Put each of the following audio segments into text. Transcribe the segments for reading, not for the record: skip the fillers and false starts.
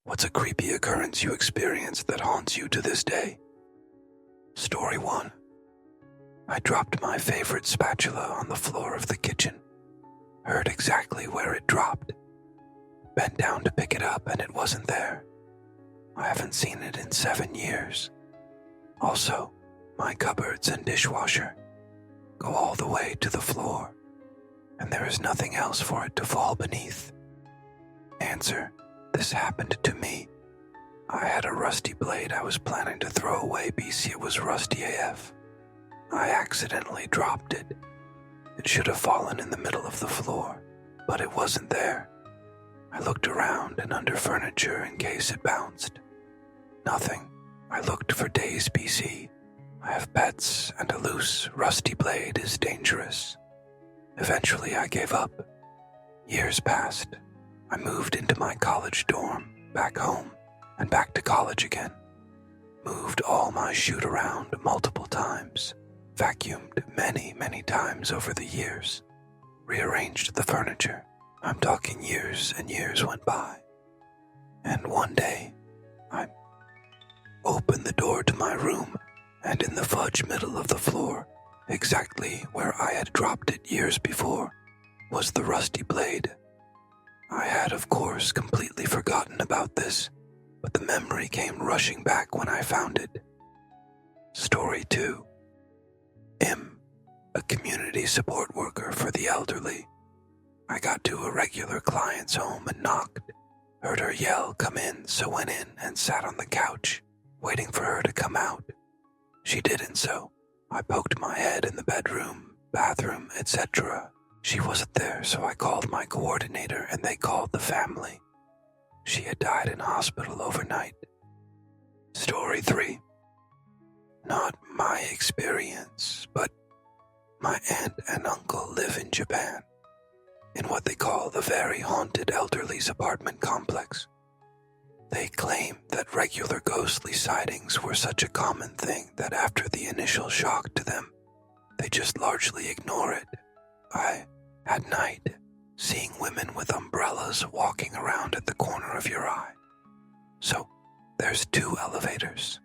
What's a creepy occurrence you experienced that haunts you to this day? Story 1. I dropped my favorite spatula on the floor of the kitchen. Heard exactly where it dropped. Bent down to pick it up and it wasn't there. I haven't seen it in 7 years. Also, my cupboards and dishwasher go all the way to the floor, and there is nothing else for it to fall beneath. Answer: this happened to me. I had a rusty blade I was planning to throw away because it was rusty AF. I accidentally dropped it. It should have fallen in the middle of the floor, but it wasn't there. I looked around and under furniture in case it bounced. Nothing. I looked for days BC. I have pets and a loose, rusty blade is dangerous. Eventually I gave up. Years passed. I moved into my college dorm, back home, and back to college again. Moved all my shoot around multiple times. Vacuumed many times over the years. Rearranged the furniture. I'm talking years and years went by. And one day, I opened the door to my room, and in the fudge middle of the floor, exactly where I had dropped it years before, was the rusty blade. I had, of course, completely forgotten about this, but the memory came rushing back when I found it. Story 2. A community support worker for the elderly. I got to a regular client's home and knocked. Heard her yell, "Come in," so went in and sat on the couch, waiting for her to come out. She didn't, so I poked my head in the bedroom, bathroom, etc. She wasn't there, so I called my coordinator and they called the family. She had died in hospital overnight. Story 3. Not my experience, but my aunt and uncle live in Japan, in what they call the very haunted elderly's apartment complex. They claim that regular ghostly sightings were such a common thing that after the initial shock to them, they just largely ignore it. At night, seeing women with umbrellas walking around at the corner of your eye. So, there's 2 elevators,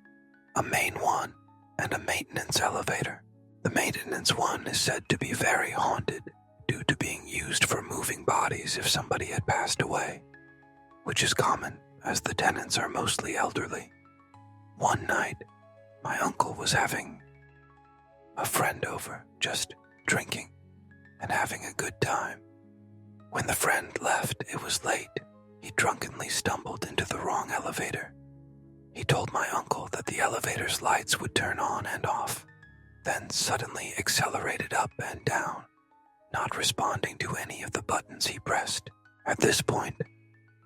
a main one and a maintenance elevator. The maintenance one is said to be very haunted due to being used for moving bodies if somebody had passed away, which is common as the tenants are mostly elderly. One night, my uncle was having a friend over, just drinking and having a good time. When the friend left, it was late. He drunkenly stumbled into the wrong elevator. He told my uncle that the elevator's lights would turn on and off, then suddenly accelerated up and down, not responding to any of the buttons he pressed. At this point,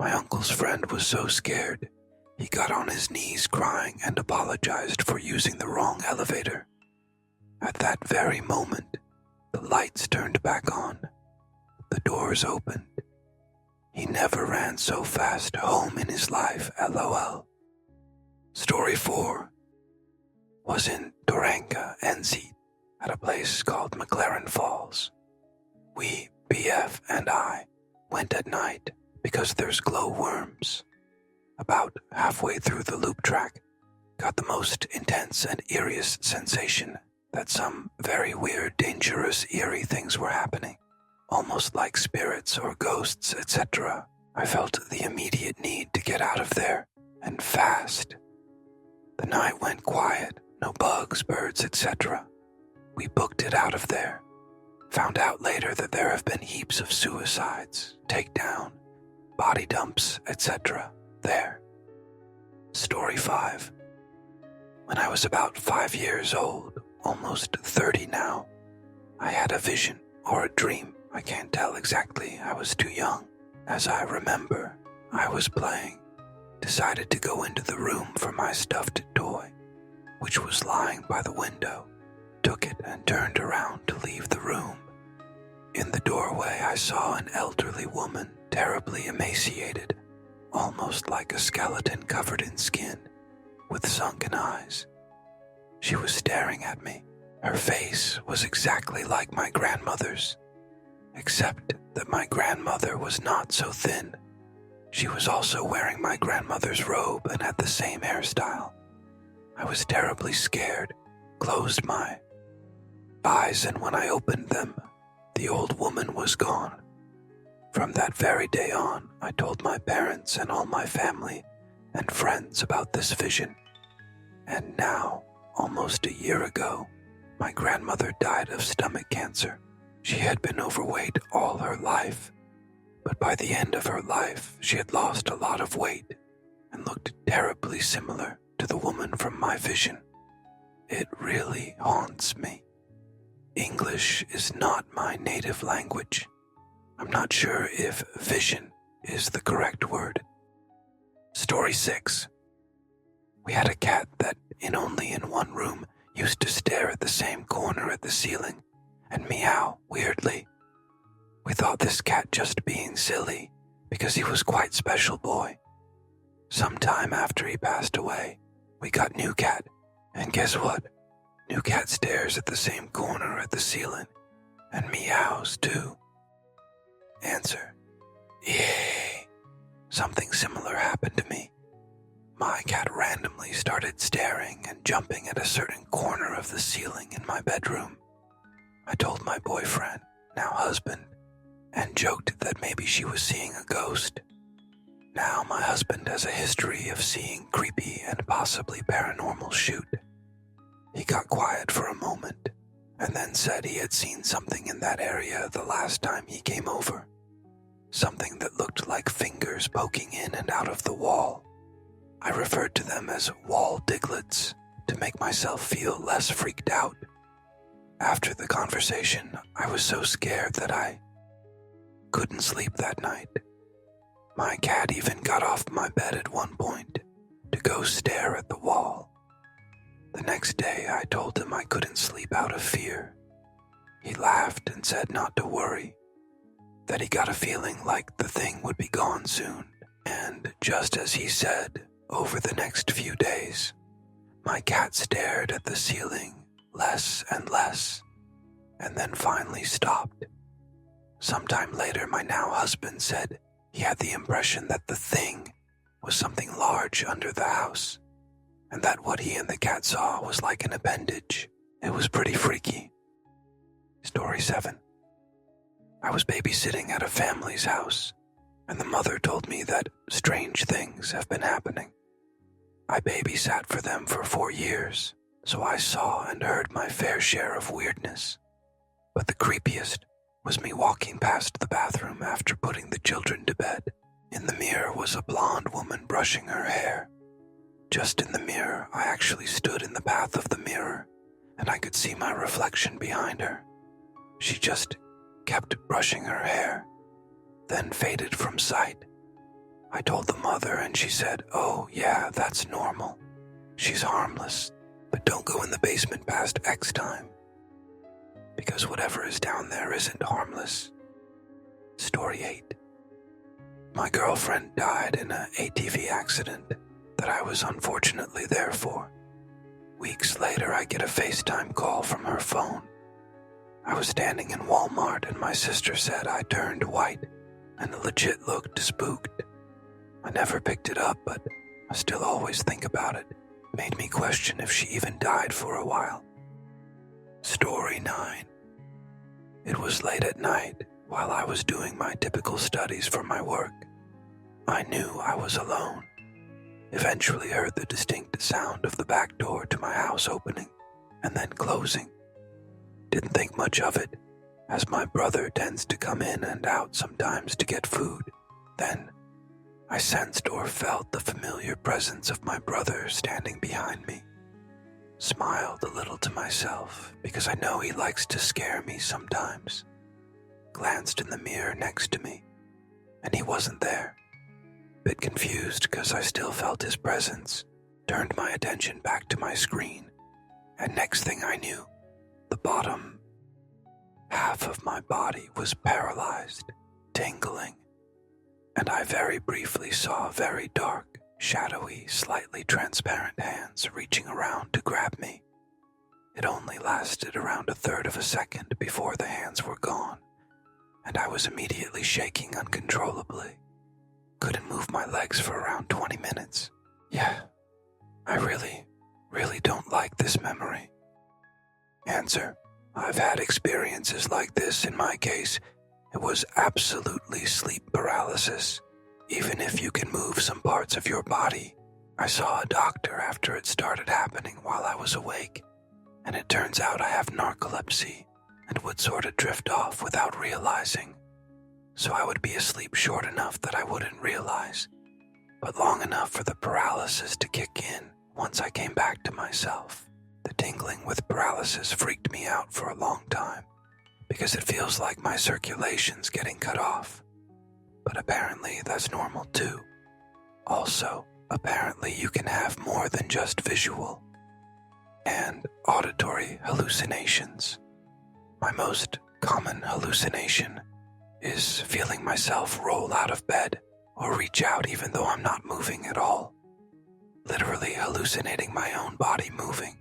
my uncle's friend was so scared, he got on his knees crying and apologized for using the wrong elevator. At that very moment, the lights turned back on. The doors opened. He never ran so fast home in his life, LOL. Story 4 was in Doranga, NZ, at a place called McLaren Falls. We, BF and I, went at night because there's glowworms. About halfway through the loop track, got the most intense and eeriest sensation that some very weird, dangerous, eerie things were happening, almost like spirits or ghosts, etc. I felt the immediate need to get out of there, and fast. The night went quiet, no bugs, birds, etc. We booked it out of there. Found out later that there have been heaps of suicides, takedown, body dumps, etc. there. Story 5. When I was about 5 years old, almost 30 now, I had a vision or a dream. I can't tell exactly, I was too young. As I remember, I was playing. Decided to go into the room for my stuffed toy, which was lying by the window. Took it and turned around to leave the room. In the doorway, I saw an elderly woman, terribly emaciated, almost like a skeleton covered in skin, with sunken eyes. She was staring at me. Her face was exactly like my grandmother's, except that my grandmother was not so thin. She was also wearing my grandmother's robe and had the same hairstyle. I was terribly scared, closed my eyes, and when I opened them, the old woman was gone. From that very day on, I told my parents and all my family and friends about this vision. And now, almost a year ago, my grandmother died of stomach cancer. She had been overweight all her life, but by the end of her life, she had lost a lot of weight and looked terribly similar to the woman from my vision. It really haunts me. English is not my native language. I'm not sure if vision is the correct word. Story 6. We had a cat that, only in one room, used to stare at the same corner at the ceiling and meow weirdly. We thought this cat just being silly because he was quite special boy. Sometime after he passed away, we got new cat, and guess what? New cat stares at the same corner at the ceiling and meows too. Answer: yay. Something similar happened to me. My cat randomly started staring and jumping at a certain corner of the ceiling in my bedroom. I told my boyfriend, now husband, and joked that maybe she was seeing a ghost. Now my husband has a history of seeing creepy and possibly paranormal shit. He got quiet for a moment and then said he had seen something in that area the last time he came over. Something that looked like fingers poking in and out of the wall. I referred to them as wall diglets to make myself feel less freaked out. After the conversation, I was so scared that I couldn't sleep that night. My cat even got off my bed at one point to go stare at the wall. The next day, I told him I couldn't sleep out of fear. He laughed and said not to worry, that he got a feeling like the thing would be gone soon. And just as he said, over the next few days, my cat stared at the ceiling less and less, and then finally stopped. Sometime later, my now husband said he had the impression that the thing was something large under the house, and that what he and the cat saw was like an appendage. It was pretty freaky. Story 7. I was babysitting at a family's house, and the mother told me that strange things have been happening. I babysat for them for 4 years, so I saw and heard my fair share of weirdness. But the creepiest was me walking past the bathroom after putting the children to bed. In the mirror was a blonde woman brushing her hair. Just in the mirror, I actually stood in the path of the mirror, and I could see my reflection behind her. She just kept brushing her hair, then faded from sight. I told the mother and she said, "Oh yeah, that's normal. She's harmless, but don't go in the basement past X time, because whatever is down there isn't harmless." Story 8. My girlfriend died in an ATV accident that I was unfortunately there for. Weeks later, I get a FaceTime call from her phone. I was standing in Walmart and my sister said I turned white and legit looked spooked. I never picked it up, but I still always think about it. Made me question if she even died for a while. Story 9. It was late at night while I was doing my typical studies for my work. I knew I was alone. Eventually heard the distinct sound of the back door to my house opening and then closing. Didn't think much of it, as my brother tends to come in and out sometimes to get food. Then I sensed or felt the familiar presence of my brother standing behind me. Smiled a little to myself because I know he likes to scare me sometimes. Glanced in the mirror next to me, and he wasn't there. Bit confused because I still felt his presence. Turned my attention back to my screen, and next thing I knew, the bottom half of my body was paralyzed, tingling, and I very briefly saw very dark, shadowy, slightly transparent hands reaching around to grab me. It only lasted around a third of a second before the hands were gone, and I was immediately shaking uncontrollably. couldn't move my legs for around 20 minutes. Yeah, I really don't like this memory. Answer: I've had experiences like this. In my case, it was absolutely sleep paralysis. Even if you can move some parts of your body, I saw a doctor after it started happening while I was awake, and it turns out I have narcolepsy and would sort of drift off without realizing. So I would be asleep short enough that I wouldn't realize, but long enough for the paralysis to kick in once I came back to myself. The tingling with paralysis freaked me out for a long time, because it feels like my circulation's getting cut off. But apparently that's normal too. Also, apparently you can have more than just visual and auditory hallucinations. My most common hallucination is feeling myself roll out of bed or reach out even though I'm not moving at all. Literally hallucinating my own body moving.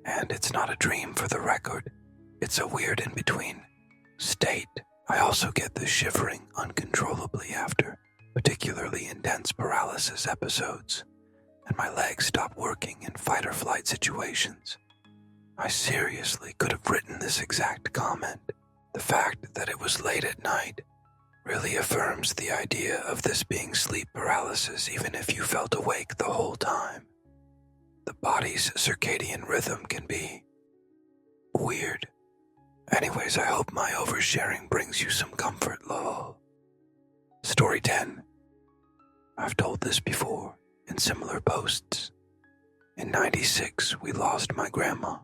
And it's not a dream, for the record. It's a weird in-between state. I also get the shivering uncontrollably after particularly intense paralysis episodes, and my legs stop working in fight or flight situations. I seriously could have written this exact comment. The fact that it was late at night really affirms the idea of this being sleep paralysis even if you felt awake the whole time. The body's circadian rhythm can be weird. Anyways, I hope my oversharing brings you some comfort, lol. Story 10. I've told this before in similar posts. In '96, we lost my grandma.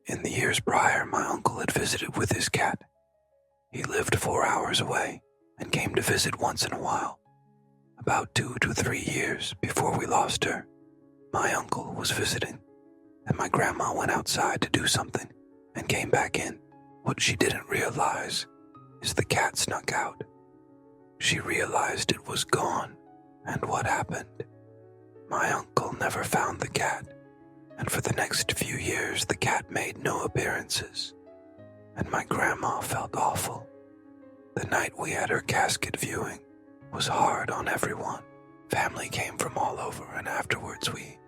In the years prior, my uncle had visited with his cat. He lived 4 hours away and came to visit once in a while. About 2 to 3 years before we lost her, my uncle was visiting, and my grandma went outside to do something and came back in. What she didn't realize is the cat snuck out. She realized it was gone, and what happened? My uncle never found the cat, and for the next few years the cat made no appearances, and my grandma felt awful. The night we had her casket viewing was hard on everyone. Family came from all over, and afterwards we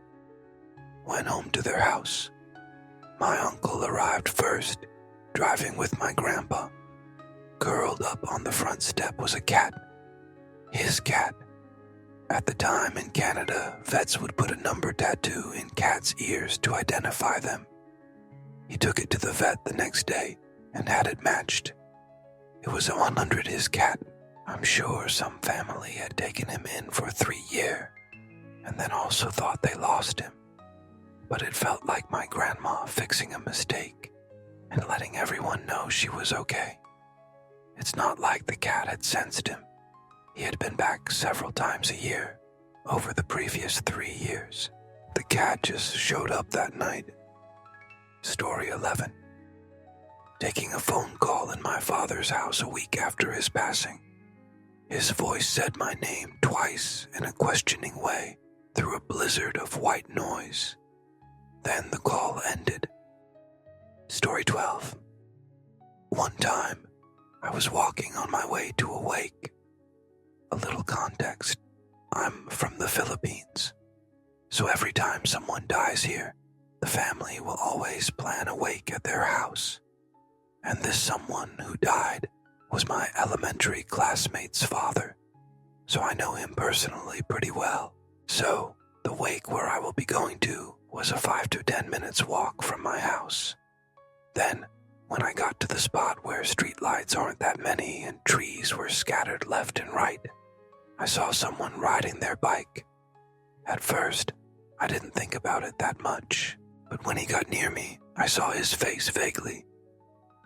went home to their house. My uncle arrived first, driving with my grandpa. Curled up on the front step was a cat. His cat. At the time in Canada, vets would put a number tattoo in cats' ears to identify them. He took it to the vet the next day and had it matched. It was a 100 his cat. I'm sure some family had taken him in for 3 years and then also thought they lost him. But it felt like my grandma fixing a mistake and letting everyone know she was okay. It's not like the cat had sensed him. He had been back several times a year over the previous 3 years. The cat just showed up that night. Story 11. Taking a phone call in my father's house a week after his passing. His voice said my name twice in a questioning way through a blizzard of white noise. Then the call ended. Story 12. One time, I was walking on my way to a wake. A little context. I'm from the Philippines. So every time someone dies here, the family will always plan a wake at their house. And this someone who died was my elementary classmate's father. So I know him personally pretty well. So the wake where I will be going to was a 5 to 10 minutes walk from my house. Then, when I got to the spot where streetlights aren't that many and trees were scattered left and right, I saw someone riding their bike. At first, I didn't think about it that much, but when he got near me, I saw his face vaguely.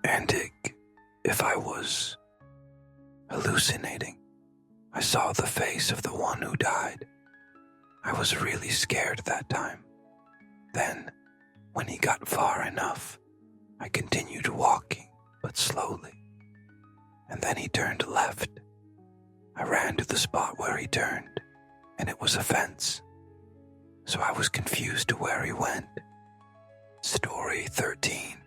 And if I was hallucinating, I saw the face of the one who died. I was really scared that time. Then, when he got far enough, I continued walking, but slowly. And then he turned left. I ran to the spot where he turned, and it was a fence. So I was confused to where he went. Story 13.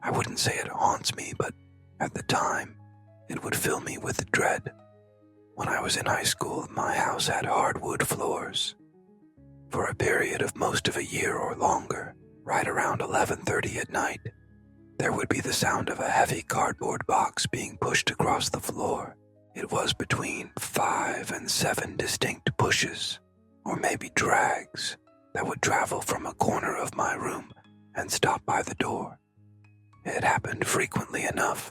I wouldn't say it haunts me, but at the time, it would fill me with dread. When I was in high school, my house had hardwood floors. For a period of most of a year or longer, right around 11:30 at night, there would be the sound of a heavy cardboard box being pushed across the floor. It was between 5 and 7 distinct pushes, or maybe drags, that would travel from a corner of my room and stop by the door. It happened frequently enough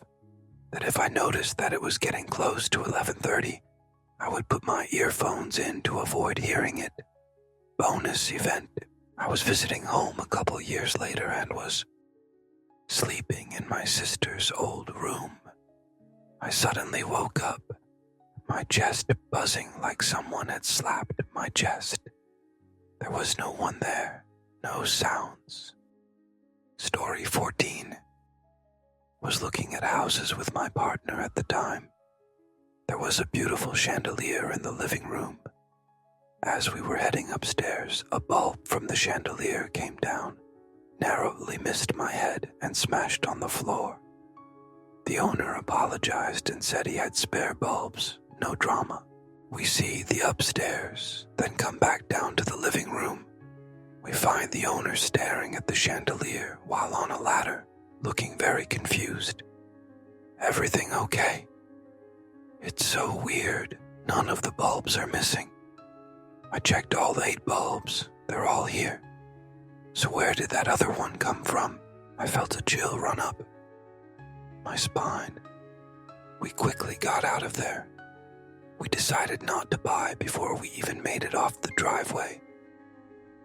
that if I noticed that it was getting close to 11:30, I would put my earphones in to avoid hearing it. Bonus event, I was visiting home a couple years later and was sleeping in my sister's old room. I suddenly woke up, my chest buzzing like someone had slapped my chest. There was no one there, no sounds. Story 14. Was looking at houses with my partner at the time. There was a beautiful chandelier in the living room. As we were heading upstairs, a bulb from the chandelier came down, narrowly missed my head, and smashed on the floor. The owner apologized and said he had spare bulbs, no drama. We see the upstairs, then come back down to the living room. We find the owner staring at the chandelier while on a ladder, looking very confused. Everything okay? It's so weird. None of the bulbs are missing. I checked all 8 bulbs. They're all here. So where did that other one come from? I felt a chill run up my spine. We quickly got out of there. We decided not to buy before we even made it off the driveway.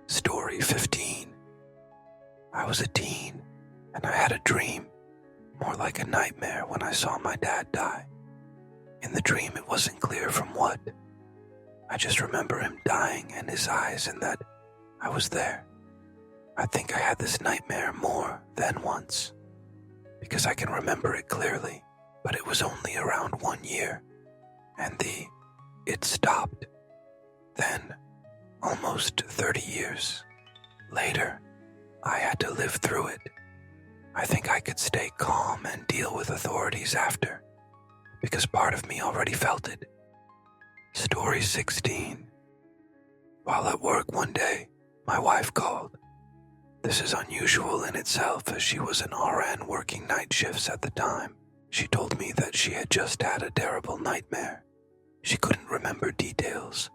Story 15. I was a teen, and I had a dream, more like a nightmare, when I saw my dad die. In the dream, it wasn't clear from what. I just remember him dying and his eyes, and that I was there. I think I had this nightmare more than once, because I can remember it clearly, but it was only around 1 year, and it stopped. Then, almost 30 years later, I had to live through it. I think I could stay calm and deal with authorities after, because part of me already felt it. Story 16. While at work one day, my wife called. This is unusual in itself, as she was an RN working night shifts at the time. She told me that she had just had a terrible nightmare. She couldn't remember details,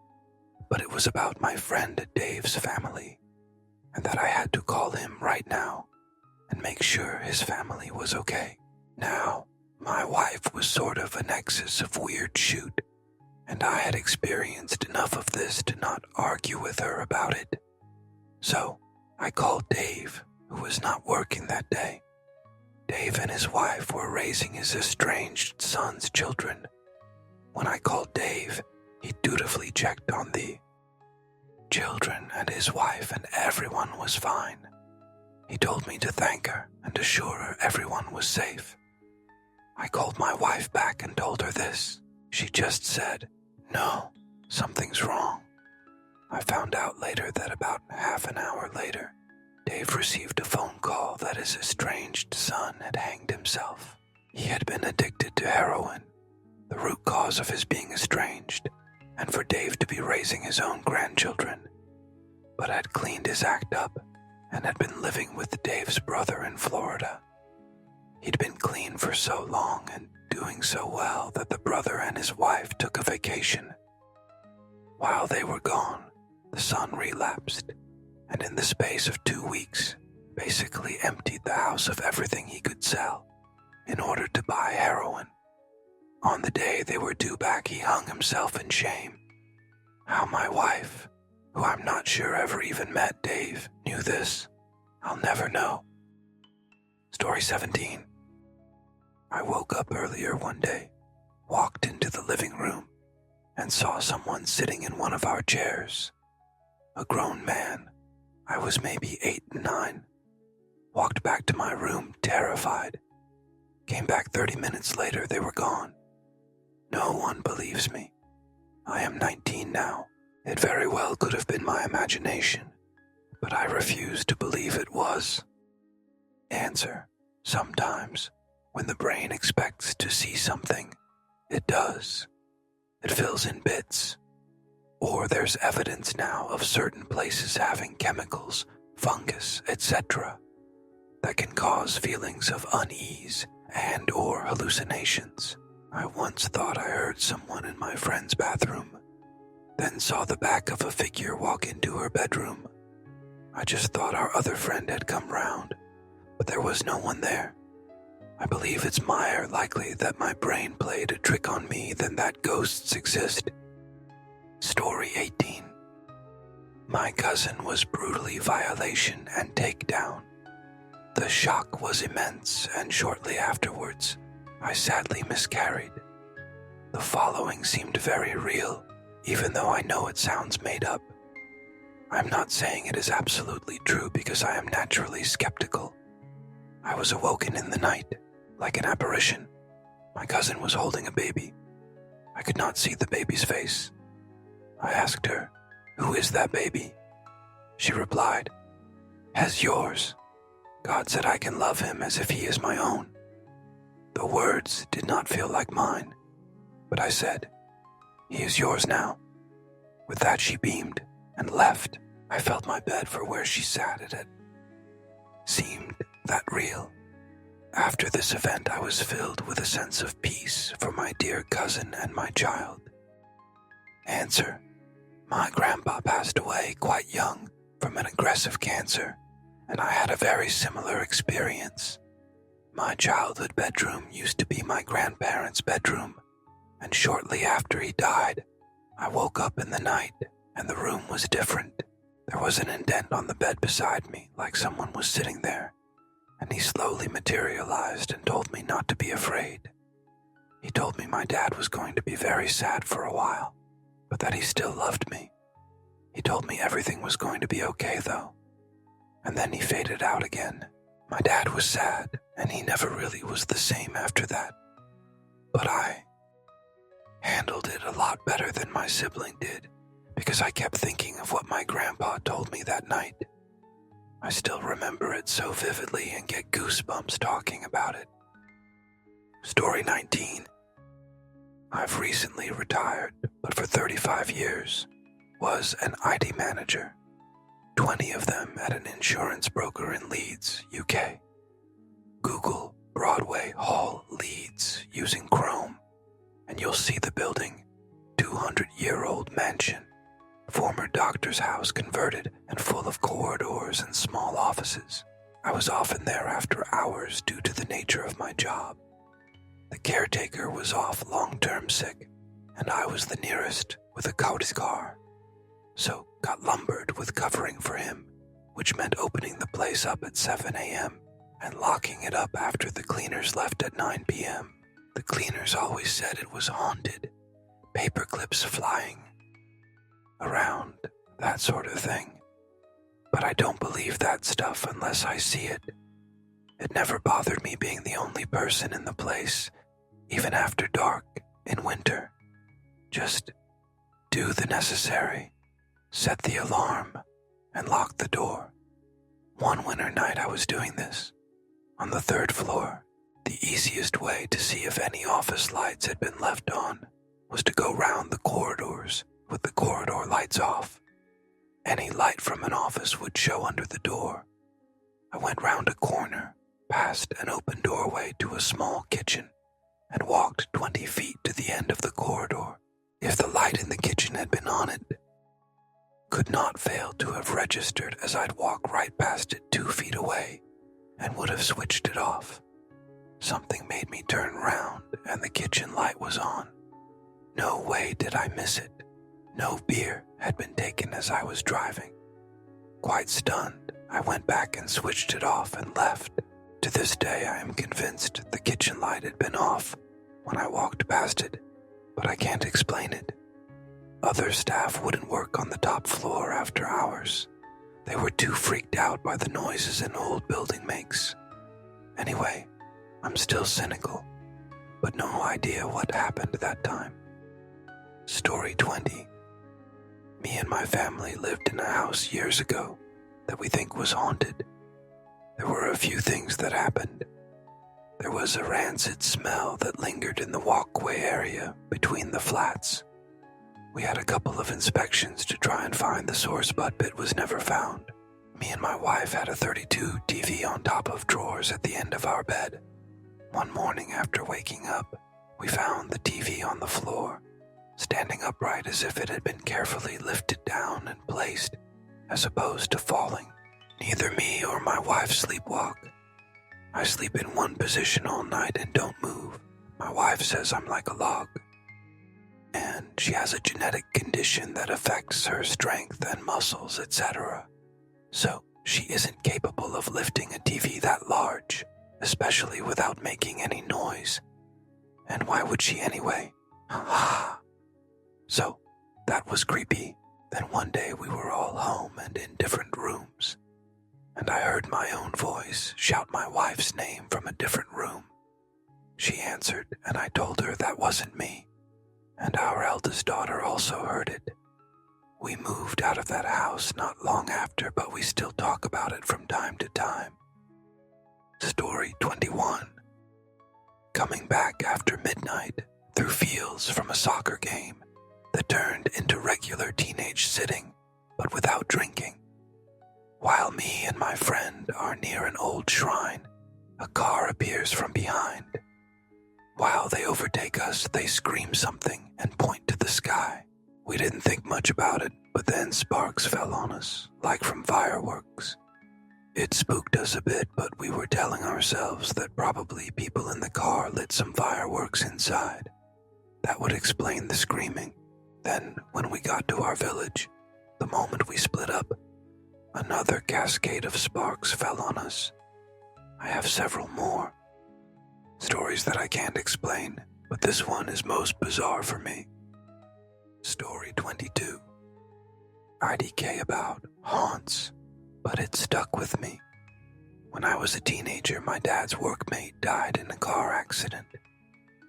but it was about my friend Dave's family, and that I had to call him right now and make sure his family was okay. Now, my wife was sort of a nexus of weird shoot, and I had experienced enough of this to not argue with her about it. So, I called Dave, who was not working that day. Dave and his wife were raising his estranged son's children. When I called Dave, he dutifully checked on the children and his wife, and everyone was fine. He told me to thank her and assure her everyone was safe. I called my wife back and told her this. She just said, "No, something's wrong." I found out later that about half an hour later, Dave received a phone call that his estranged son had hanged himself. He had been addicted to heroin, the root cause of his being estranged, and for Dave to be raising his own grandchildren, but had cleaned his act up and had been living with Dave's brother in Florida. He'd been clean for so long and doing so well that the brother and his wife took a vacation. While they were gone, the son relapsed, and in the space of 2 weeks, basically emptied the house of everything he could sell in order to buy heroin. On the day they were due back, he hung himself in shame. How my wife, who I'm not sure ever even met Dave, knew this, I'll never know. Story 17. I woke up earlier one day, walked into the living room, and saw someone sitting in one of our chairs. A grown man. I was maybe 8 and 9. Walked back to my room, terrified. Came back 30 minutes later, they were gone. No one believes me. I am 19 now. It very well could have been my imagination, but I refuse to believe it was. Answer: sometimes, when the brain expects to see something, it does. it fills in bits. Or there's evidence now of certain places having chemicals, fungus, etc. that can cause feelings of unease and or hallucinations. I once thought I heard someone in my friend's bathroom, then saw the back of a figure walk into her bedroom. I just thought our other friend had come round, but there was no one there. I believe it's more likely that my brain played a trick on me than that ghosts exist. Story 18. My cousin was brutally violation and takedown. The shock was immense, and shortly afterwards, I sadly miscarried. The following seemed very real, even though I know it sounds made up. I'm not saying it is absolutely true because I am naturally skeptical. I was awoken in the night, like an apparition. My cousin was holding a baby. I could not see the baby's face. I asked her, "Who is that baby?" She replied, "As yours. God said I can love him as if he is my own." The words did not feel like mine, but I said, "He is yours now." With that she beamed and left. I felt my bed for where she sat at it. Seemed that real. After this event, I was filled with a sense of peace for my dear cousin and my child. Answer: my grandpa passed away quite young from an aggressive cancer, and I had a very similar experience. My childhood bedroom used to be my grandparents' bedroom, and shortly after he died, I woke up in the night and the room was different. There was an indent on the bed beside me, like someone was sitting there, and he slowly materialized and told me not to be afraid. He told me my dad was going to be very sad for a while, but that he still loved me. He told me everything was going to be okay though, and then he faded out again. My dad was sad, and he never really was the same after that. But I handled it a lot better than my sibling did, because I kept thinking of what my grandpa told me that night. I still remember it so vividly and get goosebumps talking about it. Story 19. I've recently retired, but for 35 years was an IT manager, 20 of them at an insurance broker in Leeds, UK. Google Broadway Hall, Leeds, using Chrome, and you'll see the building, 200-year-old mansion, former doctor's house converted and full of corridors and small offices. I was often there after hours due to the nature of my job. The caretaker was off long-term sick, and I was the nearest with a coach car, so got lumbered with covering for him, which meant opening the place up at 7 a.m. and locking it up after the cleaners left at 9 p.m. The cleaners always said it was haunted, paper clips flying around, that sort of thing. But I don't believe that stuff unless I see it. It never bothered me being the only person in the place, even after dark in winter. Just do the necessary, set the alarm, and lock the door. One winter night I was doing this. On the 3rd floor, the easiest way to see if any office lights had been left on was to go round the corridors with the corridor lights off. Any light from an office would show under the door. I went round a corner, past an open doorway to a small kitchen, and walked 20 feet to the end of the corridor. If the light in the kitchen had been on it, could not fail to have registered as I'd walk right past it 2 feet away and would have switched it off. Something made me turn round and the kitchen light was on. No way did I miss it. No beer had been taken as I was driving. Quite stunned, I went back and switched it off and left. To this day, I am convinced the kitchen light had been off when I walked past it, but I can't explain it. Other staff wouldn't work on the top floor after hours. They were too freaked out by the noises an old building makes. Anyway, I'm still cynical, but no idea what happened that time. Story 20. Me and my family lived in a house years ago that we think was haunted. There were a few things that happened. There was a rancid smell that lingered in the walkway area between the flats We had a couple of inspections to try and find the source, but it was never found. Me and my wife had a 32 TV on top of drawers at the end of our bed. One morning after waking up, we found the TV on the floor, standing upright as if it had been carefully lifted down and placed, as opposed to falling. Neither me or my wife sleepwalk. I sleep in one position all night and don't move. My wife says I'm like a log. And she has a genetic condition that affects her strength and muscles, etc. So she isn't capable of lifting a TV that large, especially without making any noise. And why would she anyway? So that was creepy. Then one day we were all home and in different rooms, and I heard my own voice shout my wife's name from a different room. She answered, and I told her that wasn't me, and our eldest daughter also heard it. We moved out of that house not long after, but we still talk about it from time to time. Story 21. Coming back after midnight through fields from a soccer game that turned into regular teenage sitting, but without drinking. While me and my friend are near an old shrine, a car appears from behind. While they overtake us, they scream something and point to the sky. We didn't think much about it, but then sparks fell on us, like from fireworks. It spooked us a bit, but we were telling ourselves that probably people in the car lit some fireworks inside. That would explain the screaming. Then, when we got to our village, the moment we split up, another cascade of sparks fell on us. I have several more. Stories that I can't explain, but this one is most bizarre for me. Story 22. IDK about haunts, but it stuck with me. When I was a teenager, my dad's workmate died in a car accident.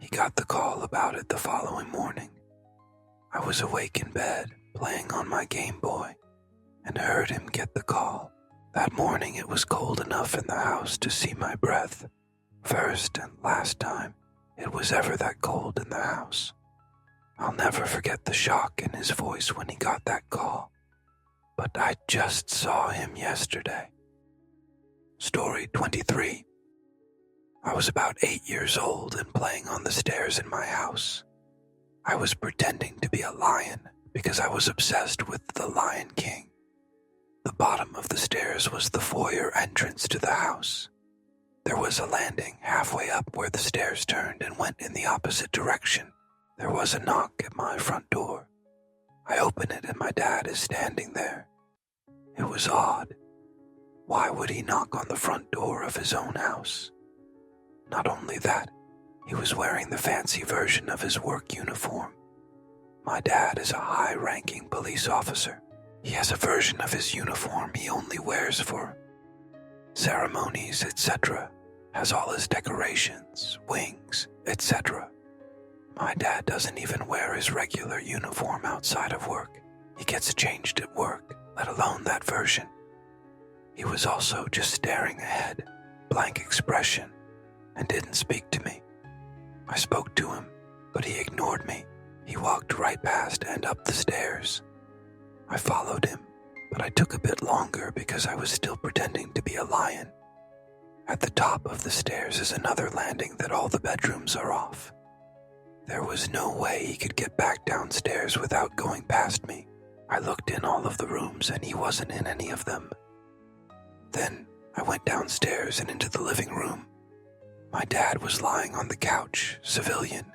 He got the call about it the following morning. I was awake in bed, playing on my Game Boy, and heard him get the call. That morning it was cold enough in the house to see my breath. First and last time it was ever that cold in the house. I'll never forget the shock in his voice when he got that call. But I just saw him yesterday. Story 23. I was about 8 years old and playing on the stairs in my house. I was pretending to be a lion because I was obsessed with the Lion King. The bottom of the stairs was the foyer entrance to the house. There was a landing halfway up where the stairs turned and went in the opposite direction. There was a knock at my front door. I open it and my dad is standing there. It was odd. Why would he knock on the front door of his own house? Not only that, he was wearing the fancy version of his work uniform. My dad is a high-ranking police officer. He has a version of his uniform he only wears for ceremonies, etc. Has all his decorations, wings, etc. My dad doesn't even wear his regular uniform outside of work. He gets changed at work, let alone that version. He was also just staring ahead, blank expression, and didn't speak to me. I spoke to him, but he ignored me. He walked right past and up the stairs. I followed him, but I took a bit longer because I was still pretending to be a lion. At the top of the stairs is another landing that all the bedrooms are off. There was no way he could get back downstairs without going past me. I looked in all of the rooms and he wasn't in any of them. Then I went downstairs and into the living room. My dad was lying on the couch, civilian,